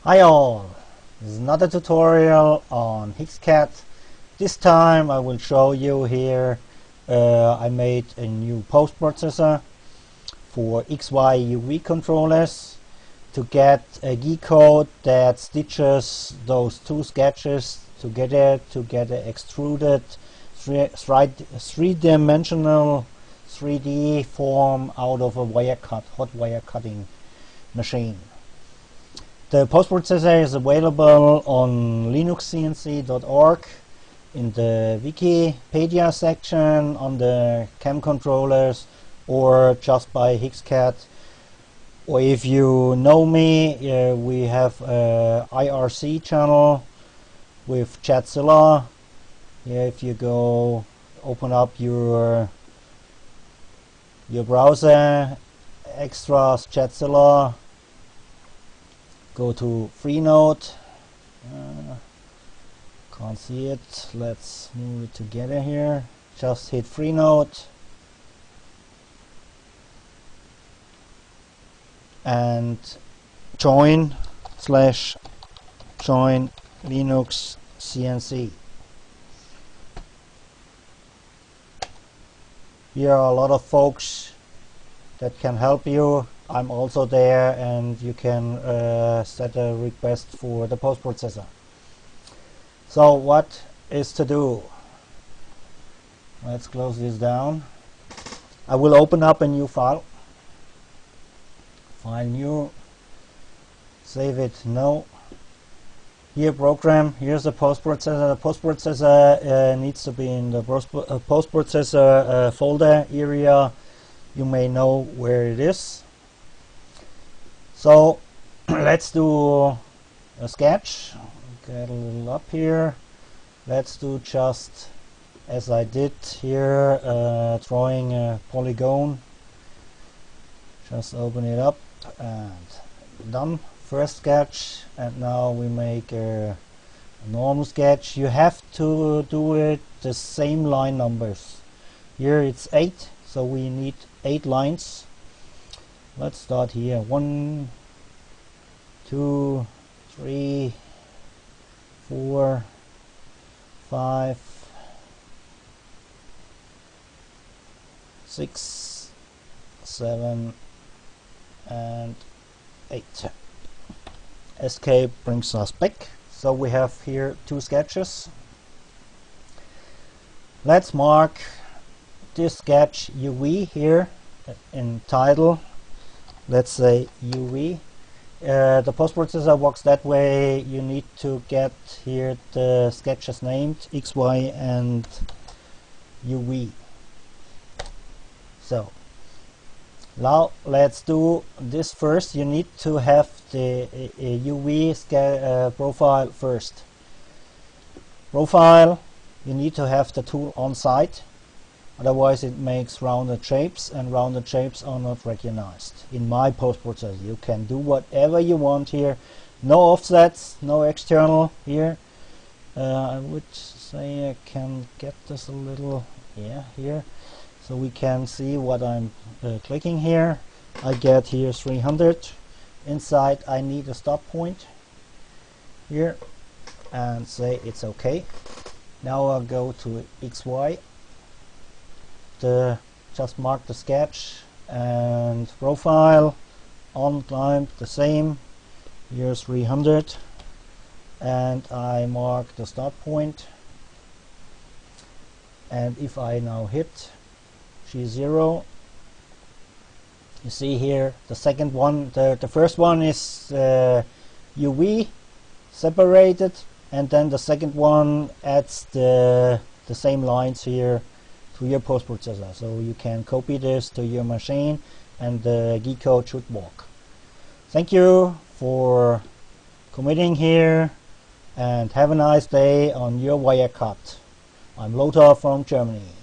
Hi all, this is another tutorial on HeeksCAD. This time I will show you here I made a new postprocessor for XY UV controllers to get a Gcode that stitches those two sketches together to get an extruded three-dimensional 3D form out of a hot wire cutting machine. The postprocessor is available on linuxcnc.org in the Wikipedia section on the CAM controllers, or just by HeeksCAD. Or if you know me, we have a IRC channel with Chatzilla. If you go open up your browser, extras Chatzilla, go to Freenode. Can't see it. Let's move it together here. Just hit Freenode and join Linux CNC. Here are a lot of folks that can help you. I'm also there, and you can set a request for the postprocessor. So what is to do? Let's close this down. I will open up a new file. File new. Save it. No. Here program. Here's the postprocessor. The postprocessor needs to be in the postprocessor folder area. You may know where it is. So let's do a sketch. Get a little up here. Let's do just as I did here, drawing a polygon. Just open it up and done. First sketch, and now we make a normal sketch. You have to do it the same line numbers. Here it's 8, so we need 8 lines. Let's start here. 1, 2, 3, 4, 5, 6, 7, and 8. Escape brings us back. So we have here 2 sketches. Let's mark this sketch UV here in title. Let's say UV. The postprocessor works that way. You need to get here the sketches named XY and UV. So now let's do this first. You need to have the UV profile first. Profile, you need to have the tool on site. Otherwise it makes rounded shapes, and rounded shapes are not recognized in my postprocessor. You can do whatever you want here. No offsets, no external here. I would say I can get this a little here, so we can see what I'm clicking here. I get here 300. Inside I need a stop point here and say it's okay. Now I'll go to XY. Just mark the sketch and profile on climb the same. Here's 300, and I mark the start point. And if I now hit G0, you see here the second one, the first one is UV separated, and then the second one adds the same lines here to your postprocessor. So you can copy this to your machine and the Gcode should work. Thank you for committing here, and have a nice day on your wire cut. I'm Lothar from Germany.